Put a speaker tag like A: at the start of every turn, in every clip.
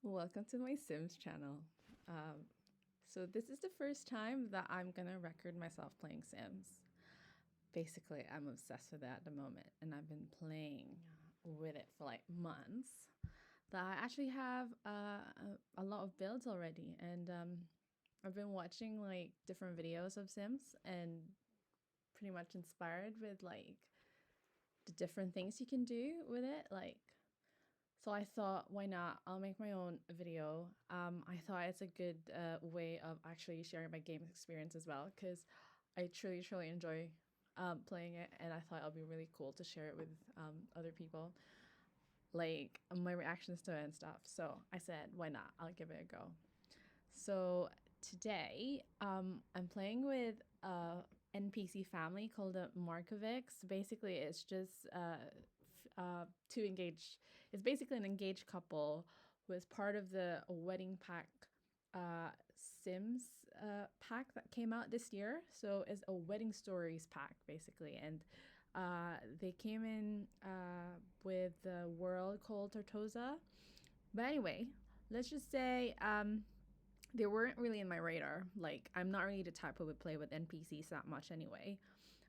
A: Welcome to my Sims channel. So this is the first time that I'm gonna record myself playing Sims. Basically, I'm obsessed with it at the moment, and I've been playing with it for like months. That I actually have a lot of builds already, and I've been watching like different videos of Sims and pretty much inspired with like the different things you can do with it, so I thought, why not? I'll make my own video. I thought it's a good way of actually sharing my game experience as well, because I truly enjoy playing it, and I thought it'll be really cool to share it with other people, like my reactions to it and stuff. So I said, why not? I'll give it a go. So today, I'm playing with a NPC family called the Markovics. Basically, it's just to engage. It's basically an engaged couple who is part of the wedding pack Sims pack that came out this year. So it's a wedding stories pack basically, and they came in with the world called Tortosa. But anyway, let's just say they weren't really in my radar. Like, I'm not really the type who would play with NPCs that much anyway.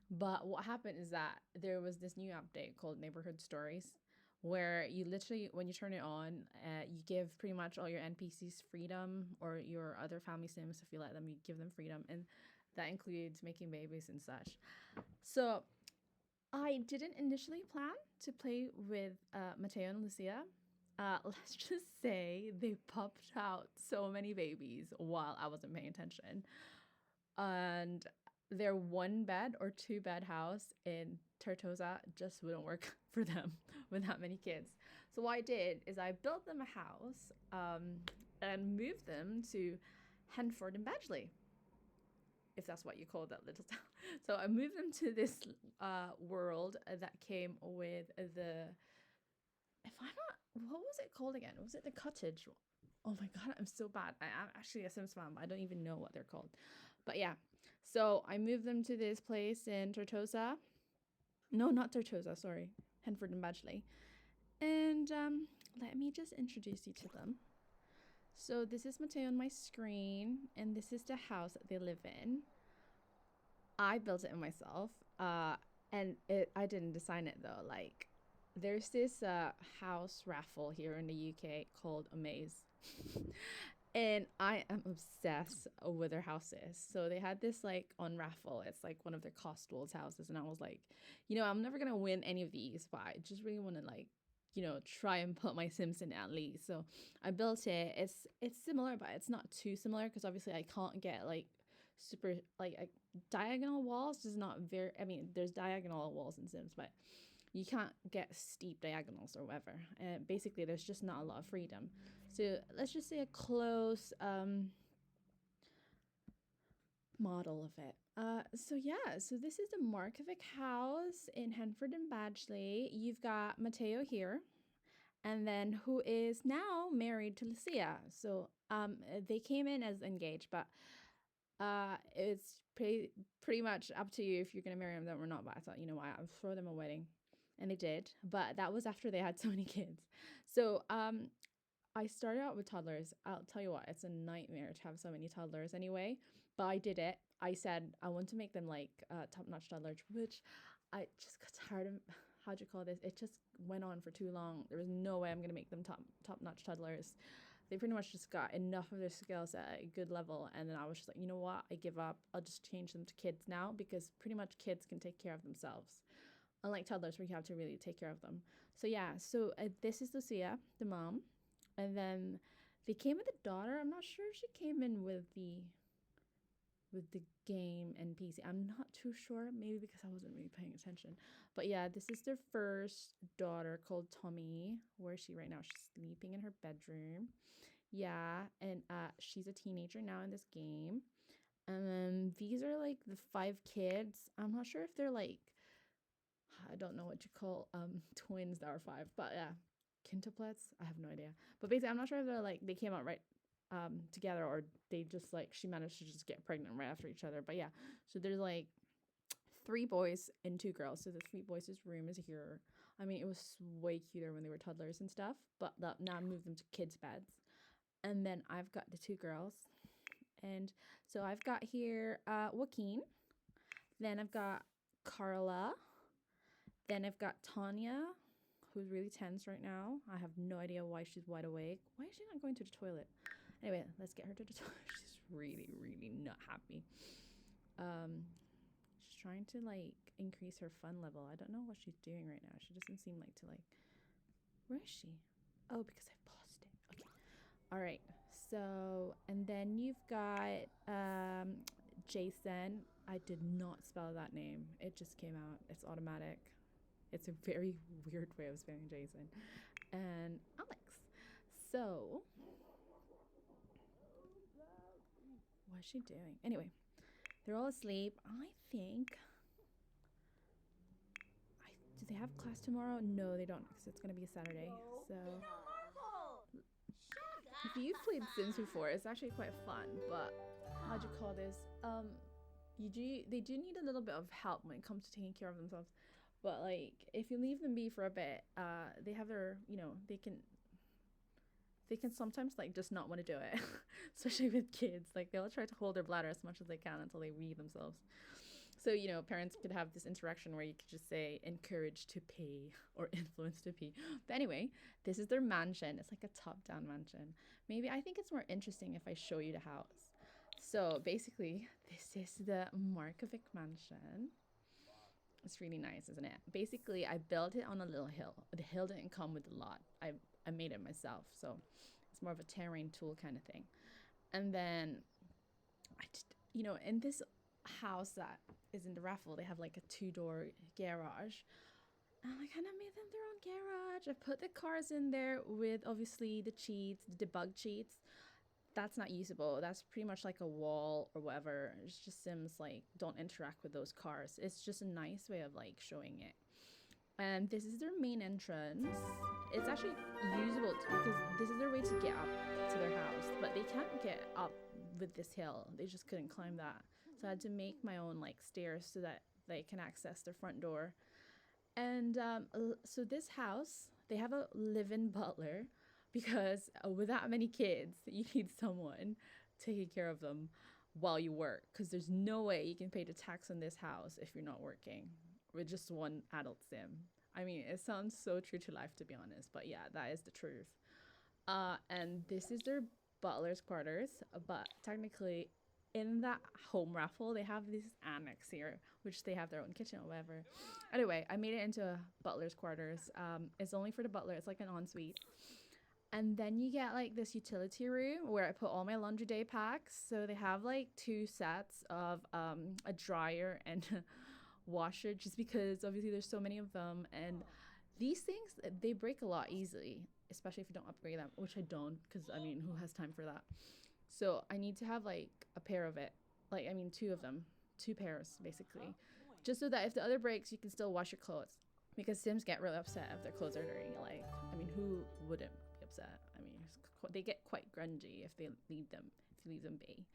A: But what happened is that there was this new update called Neighborhood Stories, where you literally, when you turn it on, you give pretty much all your NPCs freedom, or your other family sims, if you let them, you give them freedom. And that includes making babies and such. So I didn't initially plan to play with Mateo and Lucia. Let's just say they popped out so many babies while I wasn't paying attention. And their one bed or two bed house in Tortosa just wouldn't work for them with that many kids. So what I did is I built them a house and moved them to Henford and Badgley, if that's what you call that little town. So I moved them to this world that came with the, if I'm not, what was it called again? Was it the cottage? Oh my god, I'm so bad. I'm actually a Sims fan, but I don't even know what they're called. But yeah, so I moved them to this place in Tortosa. No, not Tortosa, sorry. Henford and Badgley. And let me just introduce you to them. So this is Mateo on my screen, and this is the house that they live in. I built it myself, and I didn't design it though. Like, there's this house raffle here in the UK called OMAZE. And I am obsessed with their houses. So they had this like on raffle. It's like one of their Costwolds houses. And I was like, I'm never going to win any of these, but I just really want to like, try and put my Sims in at least. So I built it. It's similar, but it's not too similar, because obviously I can't get like super like diagonal walls. Is not very, I mean, there's diagonal walls in Sims, but you can't get steep diagonals or whatever. And basically, there's just not a lot of freedom. So let's just say a close model of it. So this is the Markovic house in Henford and Badgley. You've got Mateo here, and then who is now married to Lucia. So they came in as engaged, but it's pretty much up to you if you're gonna marry them or not. But I thought, you know what, I'll throw them a wedding. And they did, but that was after they had so many kids. So I started out with toddlers. I'll tell you what, it's a nightmare to have so many toddlers anyway, but I did it. I said I want to make them like top-notch toddlers, which I just got tired of. How'd you call this? It just went on for too long. There was no way I'm gonna make them top-notch toddlers. They pretty much just got enough of their skills at a good level, and then I was just like, you know what, I give up. I'll just change them to kids now, because pretty much kids can take care of themselves, unlike toddlers where you have to really take care of them. So this is Lucia, the mom, and then they came with a daughter. I'm not sure if she came in with the game NPC. I'm not too sure, maybe because I wasn't really paying attention. But yeah, this is their first daughter called Tommy. Where is she right now? She's sleeping in her bedroom. Yeah, and she's a teenager now in this game. And then these are like the 5 kids. I'm not sure if they're like, I don't know what you call twins that are 5, but yeah, quintuplets. I have no idea. But basically, I'm not sure if they're like they came out right together, or they just like she managed to just get pregnant right after each other. But yeah, so there's like 3 boys and 2 girls. So the 3 boys' room is here. I mean, it was way cuter when they were toddlers and stuff, but now I moved them to kids' beds. And then I've got the two girls. And so I've got here Joaquin. Then I've got Carla. Then I've got Tanya, who's really tense right now. I have no idea why she's wide awake. Why is she not going to the toilet? Anyway, let's get her to the toilet. She's really, really not happy. She's trying to like increase her fun level. I don't know what she's doing right now. She doesn't seem like to like. Where is she? Oh, because I paused it. Okay. All right. So, and then you've got Jason. I did not spell that name. It just came out. It's automatic. It's a very weird way of spelling Jason. And Alex. So, what's she doing? Anyway, they're all asleep. I think. Do they have class tomorrow? No, they don't, because it's going to be a Saturday. So, if you've played Sims before, it's actually quite fun. But how'd you call this? They do need a little bit of help when it comes to taking care of themselves. But like, if you leave them be for a bit, they have their, they can sometimes like just not want to do it, especially with kids. Like they'll try to hold their bladder as much as they can until they wee themselves. So, parents could have this interaction where you could just say encourage to pee or influence to pee. But anyway, this is their mansion. It's like a top-down mansion. Maybe I think it's more interesting if I show you the house. So basically, this is the Markovic mansion. It's really nice, isn't it? Basically, I built it on a little hill. The hill didn't come with a lot. I made it myself. So it's more of a terrain tool kind of thing. And then I just, in this house that is in the raffle, they have like a 2-door garage, and I kind of made them their own garage. I put the cars in there with obviously the cheats, the debug cheats. That's not usable. That's pretty much like a wall or whatever. It's just Sims like don't interact with those cars. It's just a nice way of like showing it. And this is their main entrance. It's actually usable because this is their way to get up to their house, but they can't get up with this hill. They just couldn't climb that. So I had to make my own like stairs so that they can access their front door. And so this house, they have a live-in butler because with that many kids, you need someone taking care of them while you work, because there's no way you can pay the tax on this house if you're not working with just one adult sim. I mean, it sounds so true to life, to be honest, but yeah, that is the truth. And this is their butler's quarters, but technically in that home raffle, they have this annex here, which they have their own kitchen or whatever. Anyway, I made it into a butler's quarters. It's only for the butler. It's like an ensuite. And then you get like this utility room where I put all my laundry day packs. So they have like 2 sets of a dryer and a washer, just because obviously there's so many of them. And these things, they break a lot easily, especially if you don't upgrade them, which I don't, because I mean, who has time for that? So I need to have like a pair of it. 2 of them. 2 pairs, basically. Just so that if the other breaks, you can still wash your clothes. Because Sims get really upset if their clothes are dirty. Like, I mean, who wouldn't be upset? I mean, they get quite grungy if you leave them be.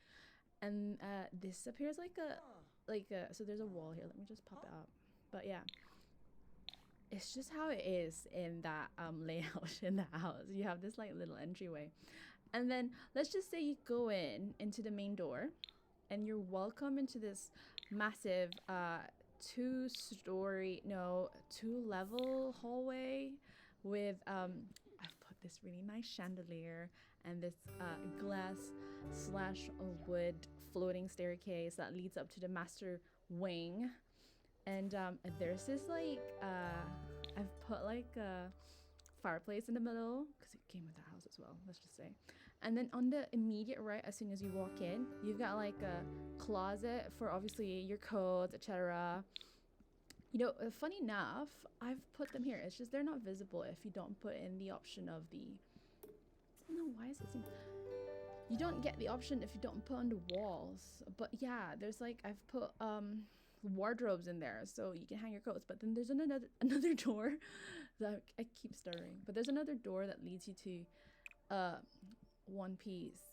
A: And this appears like so there's a wall here. Let me just pop it up. But yeah. It's just how it is in that layout in the house. You have this like little entryway. And then let's just say you go into the main door and you're welcome into this massive 2-level hallway with I've put this really nice chandelier and this glass/wood floating staircase that leads up to the master wing. And there's this like I've put like a fireplace in the middle because it came with the house as well, let's just say. And then on the immediate right, as soon as you walk in, you've got like a closet for obviously your coats, etc. Funny enough, I've put them here. It's just they're not visible if you don't put in the option of the. I don't know why is it. You don't get the option if you don't put on the walls. But yeah, there's like I've put wardrobes in there so you can hang your coats. But then there's another door that I keep stirring. But there's another door that leads you to one piece.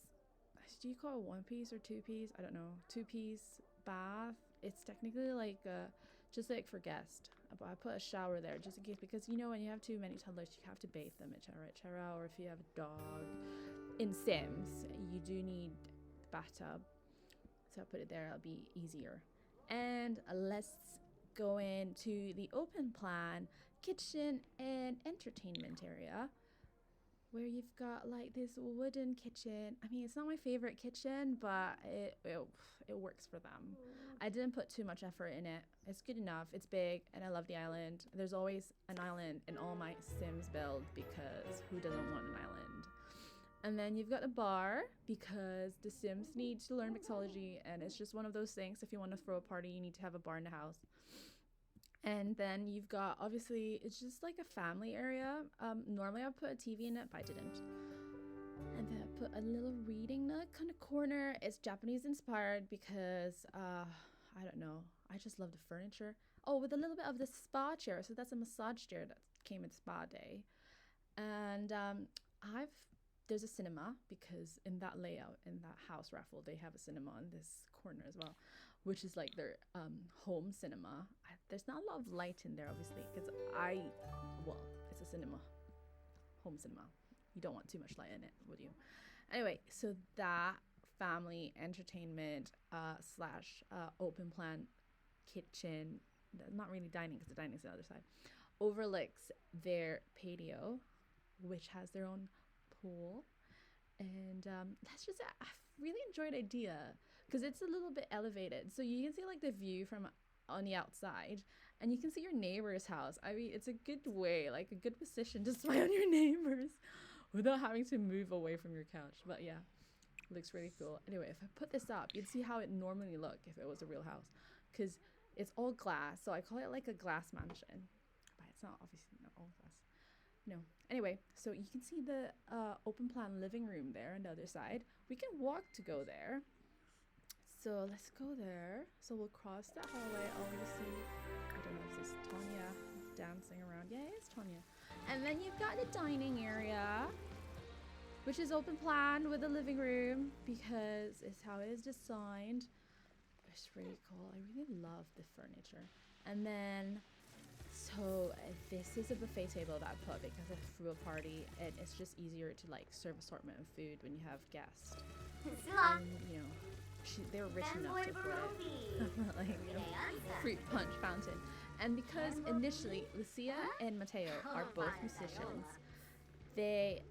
A: Do you call it one piece or 2 piece? I don't know. 2 piece bath. It's technically like a just like for guests. But I put a shower there just in case, because you know when you have too many toddlers, you have to bathe them, etc. Or if you have a dog in Sims, you do need the bathtub. So I put it there. It'll be easier. And let's go into the open plan kitchen and entertainment area, where you've got like this wooden kitchen. I mean, it's not my favorite kitchen, but it works for them. I didn't put too much effort in it. It's good enough. It's big, and I love the island. There's always an island in all my Sims build, because who doesn't want an island? And then you've got a bar, because the Sims need to learn mixology, and it's just one of those things. If you want to throw a party, you need to have a bar in the house. And then you've got, obviously, it's just like a family area. Normally I would put a TV in it, but I didn't. And then I put a little reading nook kind of corner. It's Japanese inspired because, I don't know, I just love the furniture. Oh, with a little bit of the spa chair. So that's a massage chair that came with spa day. And there's a cinema, because in that layout, in that house raffle, they have a cinema in this corner as well, which is like their home cinema. There's not a lot of light in there, obviously, because it's a cinema, home cinema. You don't want too much light in it, would you? Anyway, so that family entertainment slash open plan kitchen, not really dining, because the dining's the other side, overlooks their patio, which has their own pool. And that's just a really enjoyed idea, because it's a little bit elevated, so you can see like the view from on the outside, and you can see your neighbor's house. I mean, it's a good way, like a good position to spy on your neighbors without having to move away from your couch. But yeah, it looks really cool. Anyway, if I put this up, you'd see how it normally look if it was a real house, because it's all glass, so I call it like a glass mansion, but it's not, obviously not all glass. No. Anyway, so you can see the open plan living room there on the other side. We can walk to go there. So let's go there. So we'll cross that hallway. Oh, you see, I don't know if this is Tanya dancing around. Yeah, it's Tanya. And then you've got the dining area, which is open plan with a living room, because it's how it is designed. It's really cool. I really love the furniture. And then, so this is a buffet table that I put because I threw a party, and it's just easier to like serve assortment of food when you have guests. And, you know, they were rich enough to afford it. Like, you know, fruit punch fountain. And because initially Lucia and Mateo are both musicians, they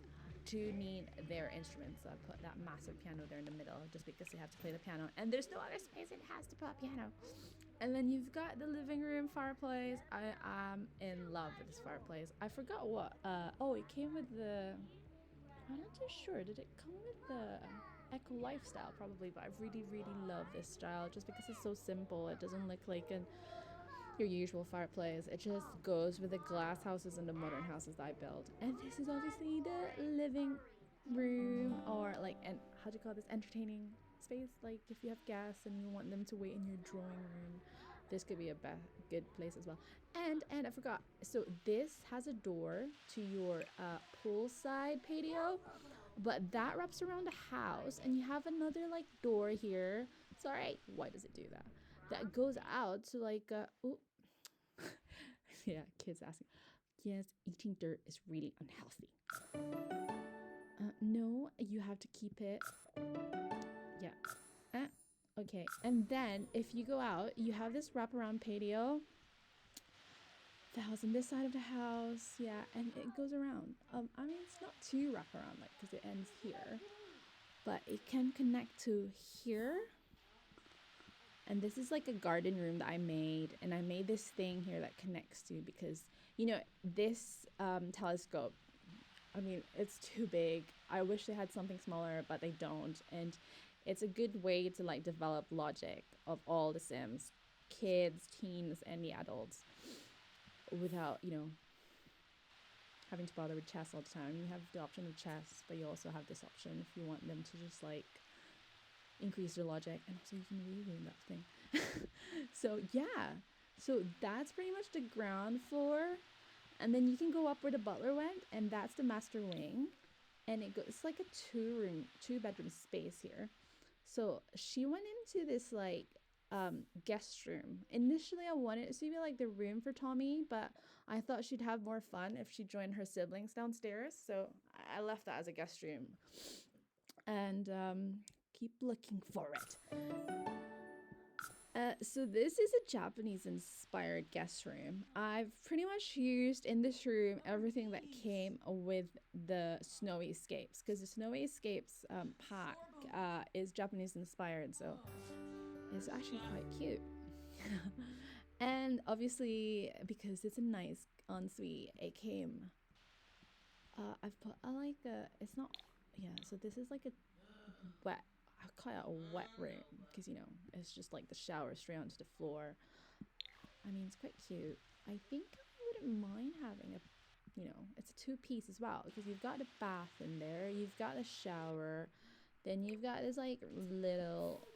A: do need their instruments. So I put that massive piano there in the middle, just because they have to play the piano, and there's no other space it has to put a piano. And then you've got the living room fireplace. I am in love with this fireplace. I forgot what, it came with the, I'm not too sure, did it come with the Eco Lifestyle? Probably, but I really, really love this style just because it's so simple. It doesn't look like your usual fireplace. It just goes with the glass houses and the modern houses that I build. And this is obviously the living room, or like, and how do you call this, entertaining space. Like if you have guests and you want them to wait in your drawing room, this could be a good place as well. And I forgot, so this has a door to your poolside patio, but that wraps around the house, and you have another like door here. Sorry, why does it do that? That goes out to like yeah, kids asking. Yes, eating dirt is really unhealthy. No, you have to keep it. Yeah. Okay, and then if you go out, you have this wraparound patio. The house on this side of the house, yeah, and it goes around. I mean, it's not too wraparound, like, because it ends here, but it can connect to here. And this is like a garden room that I made, and I made this thing here that connects to, because, you know, this telescope, I mean, it's too big. I wish they had something smaller, but they don't. And it's a good way to like develop logic of all the Sims, kids, teens, and the adults, without, you know, having to bother with chess all the time. You have the option of chess, but you also have this option if you want them to just like increase their logic, and also you can reroom that thing. So yeah, so that's pretty much the ground floor, and then you can go up where the butler went, and that's the master wing, and it's like a two bedroom space here. So she went into this like guest room. Initially, I wanted it to be like the room for Tommy, but I thought she'd have more fun if she joined her siblings downstairs. So I left that as a guest room, and keep looking for it. So this is a Japanese inspired guest room. I've pretty much used in this room everything that came with the Snowy Escapes, because the Snowy Escapes pack is Japanese inspired, so it's actually quite cute. And obviously, because it's a nice ensuite, it came. I've put it's not, yeah, so this is like a wet, I call it a wet room, because it's just like the shower straight onto the floor. I mean, it's quite cute. I think I wouldn't mind having it's a two-piece as well, because you've got a bath in there, you've got a shower, then you've got this like little,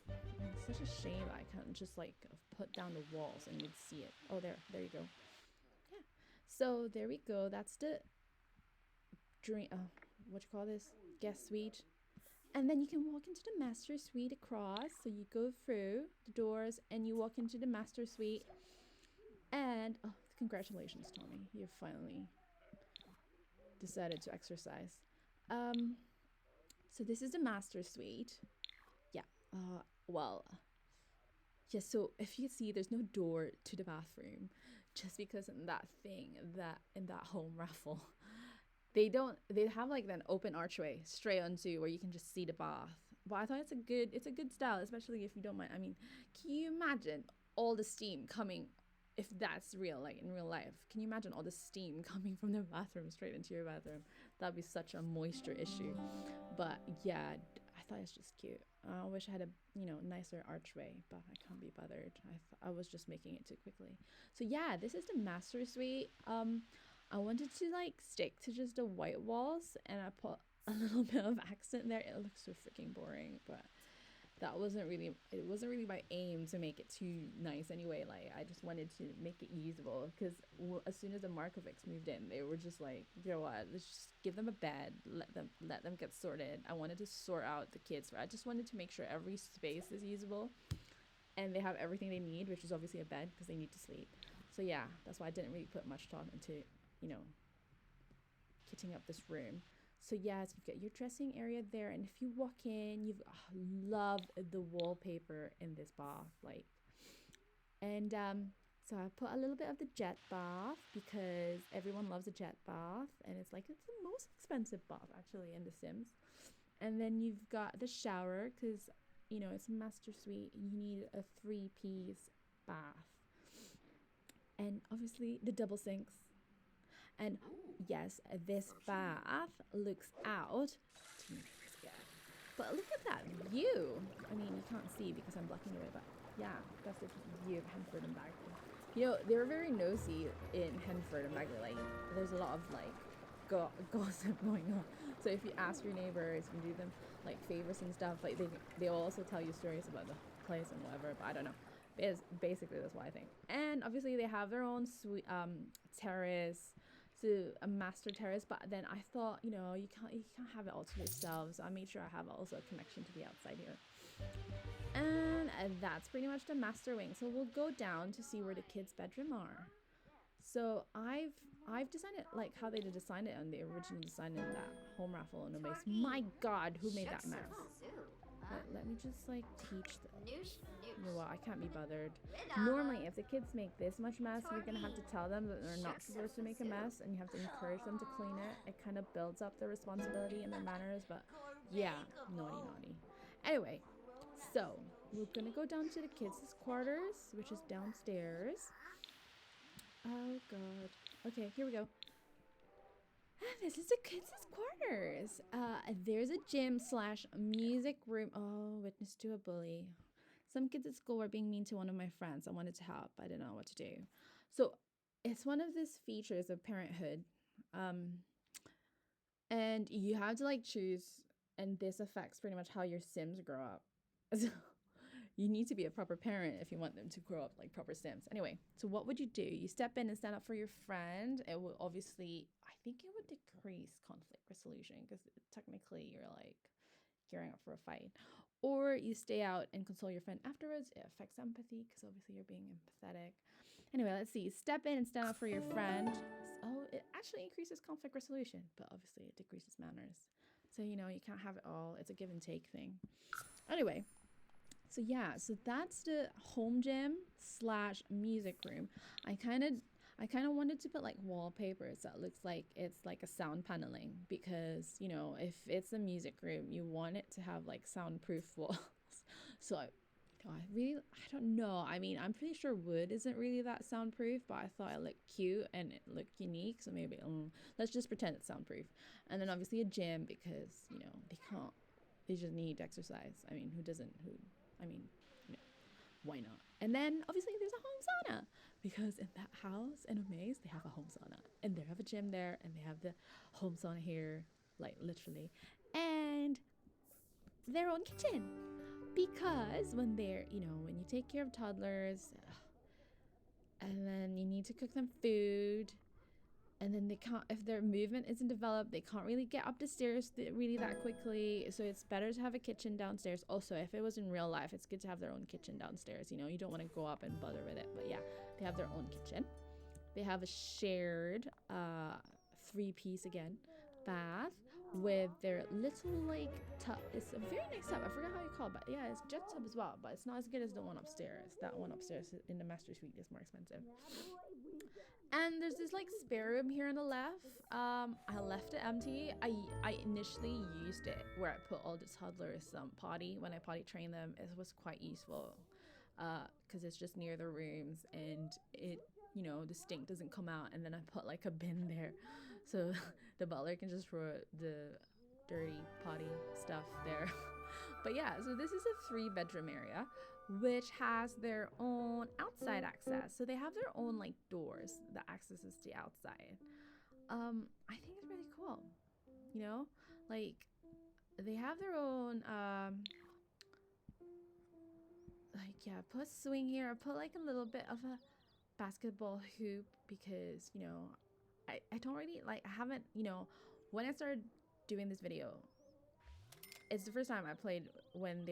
A: it's such a shame that I can't just like put down the walls and you'd see it. Oh, there you go. Yeah. So there we go. That's the drink. What you call this? Guest suite. And then you can walk into the master suite across. So you go through the doors and you walk into the master suite. And congratulations, Tommy. You've finally decided to exercise. So this is the master suite. Yeah. Well. Yeah, so if you see, there's no door to the bathroom, just because in that home raffle, they have like an open archway straight onto where you can just see the bath. But I thought it's a good style, especially if you don't mind. I mean, can you imagine all the steam coming, if that's real, like in real life? Can you imagine all the steam coming from the bathroom straight into your bathroom? That'd be such a moisture issue. But yeah, I thought it's just cute. I wish I had a nicer archway, but I can't be bothered. I was just making it too quickly. So yeah, this is the master suite. I wanted to like stick to just the white walls, and I put a little bit of accent there. It looks so freaking boring, but it wasn't really my aim to make it too nice anyway. Like, I just wanted to make it usable, because as soon as the Markovics moved in, they were just like, you know what, let's just give them a bed, let them get sorted. I wanted to sort out the kids. I just wanted to make sure every space is usable and they have everything they need, which is obviously a bed, because they need to sleep. So yeah, that's why I didn't really put much thought into kitting up this room. So yes, you've got your dressing area there, and if you walk in, you've love the wallpaper in this bath, like, and so I put a little bit of the jet bath, because everyone loves a jet bath, and it's the most expensive bath actually in The Sims. And then you've got the shower, because it's a master suite, you need a 3-piece bath, and obviously the double sinks. And yes, this bath looks out. But look at that view. I mean, you can't see because I'm blocking away, but yeah, that's the view of Henford and Bagley. They were very nosy in Henford and Bagley. Like, there's a lot of gossip going on. So if you ask your neighbors, you do them like favors and stuff, like they'll also tell you stories about the place and whatever. But I don't know. Basically, that's what I think. And obviously, they have their own terrace. So a master terrace, but then I thought, you can't have it all to yourself, so I made sure I have also a connection to the outside here. And that's pretty much the master wing. So we'll go down to see where the kids' bedroom are. So I've designed it like how they designed it on the original design in that home raffle on OMAZE. My God, who made that mess? Let me just teach them. You know what, I can't be bothered. Normally, if the kids make this much mess, you're gonna have to tell them that they're not supposed to make a mess, and you have to encourage them to clean it. It kind of builds up their responsibility and their manners, but yeah, naughty. Anyway, so we're gonna go down to the kids' quarters, which is downstairs. Oh God. Okay, here we go. This is the kids' quarters. There's a gym/music room. Oh, witness to a bully. Some kids at school were being mean to one of my friends. I wanted to help. I didn't know what to do. So it's one of these features of parenthood. And you have to choose, and this affects pretty much how your Sims grow up. So you need to be a proper parent if you want them to grow up like proper Sims. Anyway, so what would you do? You step in and stand up for your friend. It will obviously, I think it would decrease conflict resolution, because technically you're gearing up for a fight. or you stay out and console your friend afterwards. It affects empathy because obviously you're being empathetic. Anyway, let's see. Step in and stand up for your friend. Oh, it actually increases conflict resolution, but obviously it decreases manners. So, you can't have it all. It's a give and take thing. Anyway, so yeah, so that's the home gym slash music room. I kind of wanted to put like wallpapers that looks like it's like a sound paneling because if it's a music room, you want it to have like soundproof walls. So I don't know. I mean, I'm pretty sure wood isn't really that soundproof, but I thought it looked cute and it looked unique. So maybe let's just pretend it's soundproof. And then obviously a gym because they just need exercise. I mean, who doesn't? I mean, why not? And then obviously there's a home sauna because in that house in Omaze they have a home sauna and they have a gym there and they have the home sauna here, like literally, and their own kitchen because when when you take care of toddlers and then you need to cook them food and then they can't, if their movement isn't developed, they can't really get up the stairs really that quickly. So it's better to have a kitchen downstairs. Also, if it was in real life, it's good to have their own kitchen downstairs. You don't want to go up and bother with it. But yeah, they have their own kitchen. They have a shared 3-piece again bath with their little like tub. It's a very nice tub. I forgot how you call it, but yeah, it's jet tub as well. But it's not as good as the one upstairs. That one upstairs in the master suite is more expensive. And there's this like spare room here on the left. I left it empty. I initially used it where I put all the toddlers potty when I potty train them. It was quite useful because it's just near the rooms and it the stink doesn't come out. And then I put like a bin there so the butler can just throw the dirty potty stuff there. But yeah, so this is a 3-bedroom area which has their own outside access. So they have their own like doors that accesses the outside. I think it's really cool. Like they have their own put a swing here. I put like a little bit of a basketball hoop because I don't really like, I haven't, when I started doing this video, it's the first time I played when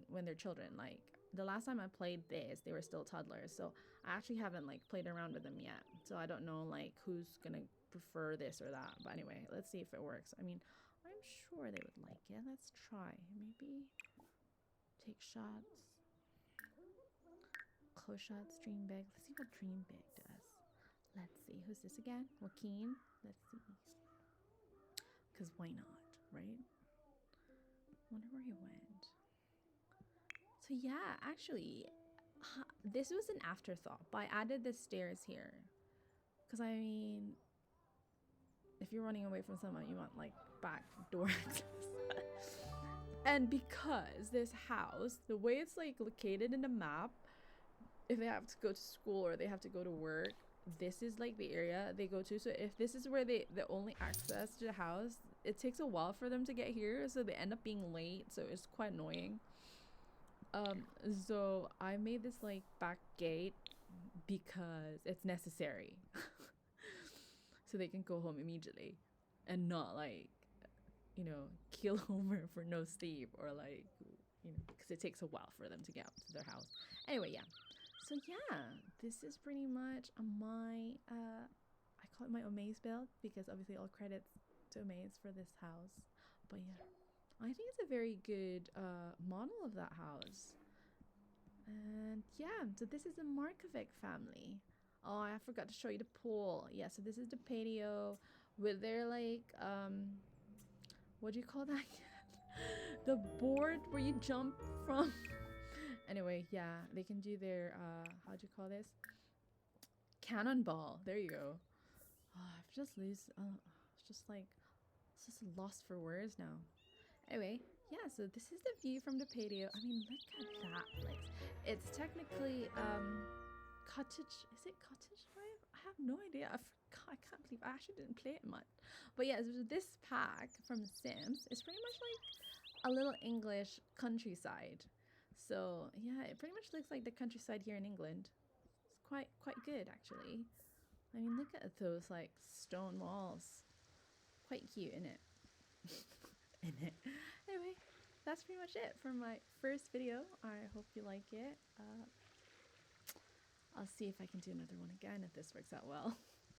A: when they're children. Like the last time I played this, they were still toddlers. So I actually haven't like played around with them yet. So I don't know like who's gonna prefer this or that. But anyway, let's see if it works. I mean, I'm sure they would like it. Let's try. Maybe take shots. Close shots, dream big. Let's see what dream big does. Let's see. Who's this again? Joaquin. Let's see. Because why not, right? Wonder where he went. So yeah, actually, this was an afterthought, but I added the stairs here. Because I mean, if you're running away from someone, you want like back door access. And because this house, the way it's like located in the map, if they have to go to school or they have to go to work, this is like the area they go to. So if this is where the only access to the house, it takes a while for them to get here, so they end up being late, so it's quite annoying. So I made this like back gate because it's necessary. So they can go home immediately and not like keel over for no sleep or like because it takes a while for them to get up to their house. Anyway, yeah. So yeah, this is pretty much my I call it my Omaze build because obviously all credits to Omaze for this house. But yeah, I think it's a very good model of that house. And yeah, so this is the Markovic family. Oh, I forgot to show you the pool. Yeah, so this is the patio with their like what do you call that? The board where you jump from. Anyway, yeah, they can do their how do you call this? Cannonball. There you go. Oh, I've just it's just lost for words now. Anyway, yeah, so this is the view from the patio. I mean, look at that place. It's technically cottage. Is it cottage life? I have no idea. I forgot. I can't believe I actually didn't play it much. But yeah, so this pack from Sims is pretty much like a little English countryside. So yeah, it pretty much looks like the countryside here in England. It's quite good actually. I mean, look at those like stone walls. Quite cute, isn't it? In it. Anyway, that's pretty much it for my first video. I hope you like it. I'll see if I can do another one again if this works out well.